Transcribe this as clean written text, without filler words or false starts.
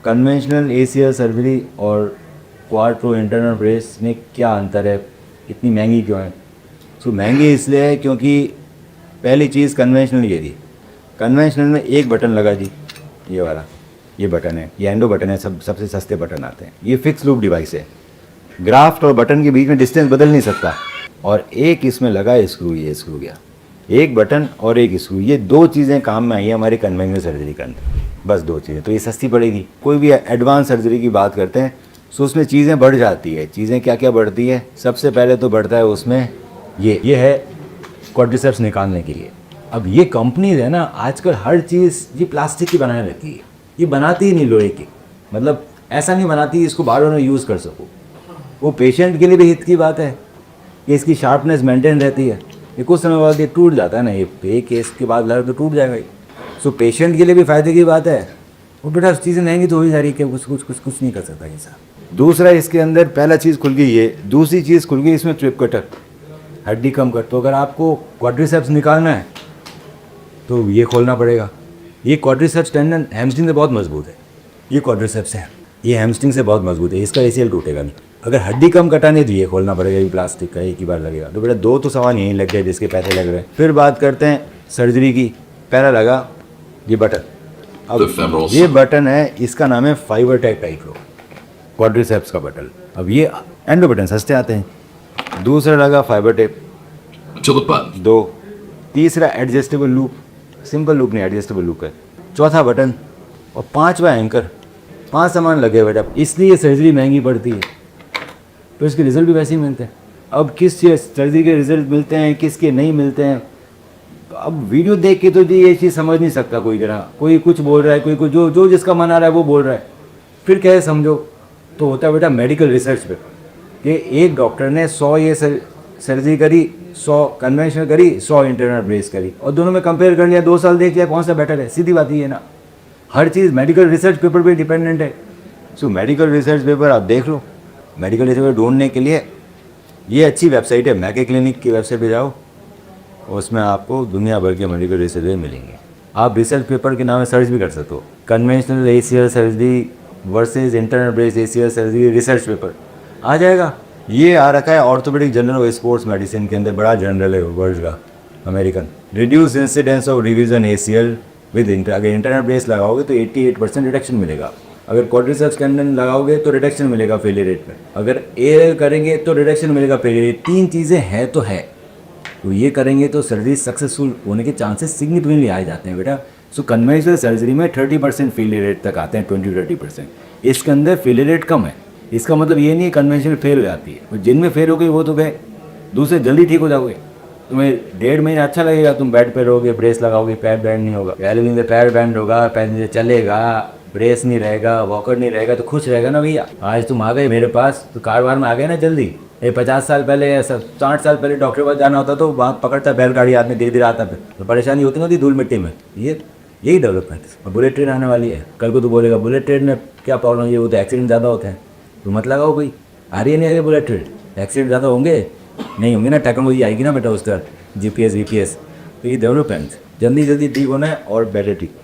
Conventional ACL surgery और Quadro internal brace में क्या अंतर है, इतनी महंगी क्यों है? महंगी इसलिए है क्योंकि पहली चीज़ कन्वेंशनल ये थी। कन्वेंशनल में एक बटन लगा जी, ये वाला, ये बटन है, ये एंडो बटन है, सबसे सस्ते बटन आते हैं। ये फिक्स लूप डिवाइस है, ग्राफ्ट और बटन के बीच में डिस्टेंस बदल नहीं सकता। और एक इसमें लगा स्क्रू, ये स्क्रू गया, एक बटन और एक स्क्रू, ये दो चीज़ें काम में आई है हमारी कन्वेंशनल सर्जरी के अंदर, बस दो चीज़ें। तो ये सस्ती पड़ेगी। कोई भी एडवांस सर्जरी की बात करते हैं तो उसमें चीज़ें बढ़ जाती है। चीज़ें क्या क्या बढ़ती है? सबसे पहले तो बढ़ता है उसमें ये है क्वाड्रिसेप्स निकालने के लिए। अब ये कंपनीज है ना, आजकल हर चीज़ ये प्लास्टिक की बनाने लगती है, ये बनाती ही नहीं लोहे की, मतलब ऐसा नहीं बनाती इसको बार बार यूज़ कर सको। वो पेशेंट के लिए भी हित की बात है कि इसकी शार्पनेस मेंटेन रहती है। ये कुछ समय बाद ये टूट जाता है ना, ये केस के बाद लगा तो टूट जाएगा ये। सो पेशेंट के लिए भी फायदे की बात है। वो बेटा चीज़ें महंगी तो हो ही जा रही है, कुछ नहीं कर सकता इंसान। दूसरा, इसके अंदर पहला चीज़ खुल गई ये, दूसरी चीज़ खुल गई इसमें ट्रिप कटर, हड्डी कम कर। तो अगर आपको क्वाड्रिसेप्स निकालना है तो ये खोलना पड़ेगा। ये क्वाड्रिसेप्स टेंडन हैमस्ट्रिंग से बहुत मजबूत है, ये क्वाड्रिसेप्स है, ये हैमस्ट्रिंग से बहुत मजबूत है, इसका ACL टूटेगा नहीं। अगर हड्डी कम कटानी है तो ये खोलना पड़ेगा, ये प्लास्टिक का एक ही बार लगेगा। तो बेटा दो तो सामान यहीं लग गए जिसके पैसे लग रहे हैं। फिर बात करते हैं सर्जरी की। पहला लगा ये बटन। अब ये बटन है, इसका नाम है फाइबर टैग टाइक्रो, क्वाड्रिसेप्स का बटन। अब ये एंडो बटन सस्ते आते हैं। दूसरा लगा फाइबर टेप, दो। तीसरा एडजस्टेबल लूप, सिंपल लूप नहीं, एडजस्टेबल लूप है। चौथा बटन और पांचवा एंकर। 5 सामान लगे बेटा, इसलिए सर्जरी महंगी पड़ती है। तो इसके रिजल्ट भी वैसे ही मिलते हैं। अब किस सर्जरी के रिजल्ट मिलते हैं, किसके नहीं मिलते हैं, तो अब वीडियो देख के तो जी ये चीज़ समझ नहीं सकता कोई जरा। कोई कुछ बोल रहा है, कोई कुछ, जो जिसका मन आ रहा है वो बोल रहा है। फिर क्या है समझो, तो होता है बेटा मेडिकल रिसर्च पे कि एक डॉक्टर ने 100 ये सर्जरी करी, 100 कन्वेंशनल करी, 100 इंटरनल ब्रेस करी, और दोनों में कंपेयर कर लिया, 2 साल देख लिया कौन सा बेटर है। सीधी बात ही है ना, हर चीज़ मेडिकल रिसर्च पेपर पे डिपेंडेंट है। सो मेडिकल रिसर्च पेपर आप देख लो। मेडिकल रिसर्च पेपर ढूंढने के लिए ये अच्छी वेबसाइट है, मैके क्लिनिक की वेबसाइट पे जाओ, उसमें आपको दुनिया भर के मेडिकल रिसर्च पेपर मिलेंगे। आप रिसर्च पेपर के नाम में सर्च भी कर सकते हो, conventional ACL surgery versus internal brace ACL surgery research paper आ जाएगा। ये आ रखा है orthopedic journal of sports medicine के अंदर, बड़ा जर्नल है वर्ल्ड का, American. Reduce incidence of revision ACL with अगर इंटरनल ब्रेस लगाओगे तो 88% रिडक्शन मिलेगा। अगर क्वाड्रिसेप्स टेंडन लगाओगे तो रिडक्शन मिलेगा फेलियर रेट में। अगर AL करेंगे तो रिडक्शन मिलेगा फेलियर रेट। 3 चीज़ें हैं तो है, तो ये करेंगे तो सर्जरी सक्सेसफुल होने के चांसेस सिग्निफिकेंटली आ जाते हैं बेटा। सो कन्वेंशनल सर्जरी में 30% फेलियर रेट तक आते हैं, 20-30%। इसके अंदर फेलियर रेट कम है। इसका मतलब ये नहीं है कन्वेंशनल फेल हो जाती है, जिनमें फेल हो गई वो तो गए, दूसरे जल्दी ठीक हो जाओगे। तुम्हें 1.5 महीना अच्छा लगेगा, तुम बेड पे रहोगे, ब्रेस लगाओगे, पैर बैंड नहीं होगा, एलोविन से पैर बैंड होगा, पैर चलेगा, ब्रेस नहीं रहेगा, वॉकर नहीं रहेगा, तो खुश रहेगा ना भैया। आज तुम आ गए मेरे पास तो कारोबार में आ गए ना जल्दी। 50 साल पहले या 60 साल पहले डॉक्टर के पास जाना होता तो वहाँ पकड़ता बैलगाड़ी आदमी, धीरे धीरे आता, फिर तो परेशानी होती नहीं धूल मिट्टी में। यही डेवलपमेंट। और बुलेट ट्रेन आने वाली है, कल को तो बोलेगा बुलेट ट्रेन में क्या प्रॉब्लम, ये वो तो एक्सीडेंट ज़्यादा होते हैं। तो मत लगाओ भाई, आ रही है नहीं आ रही बुलेट ट्रेन, एक्सीडेंट ज़्यादा होंगे नहीं होंगे ना, टेक्नोलॉजी आएगी ना बेटा उसका, GPS VPS। तो ये डेवलपमेंट जल्दी ठीक होना है और बेटर ठीक।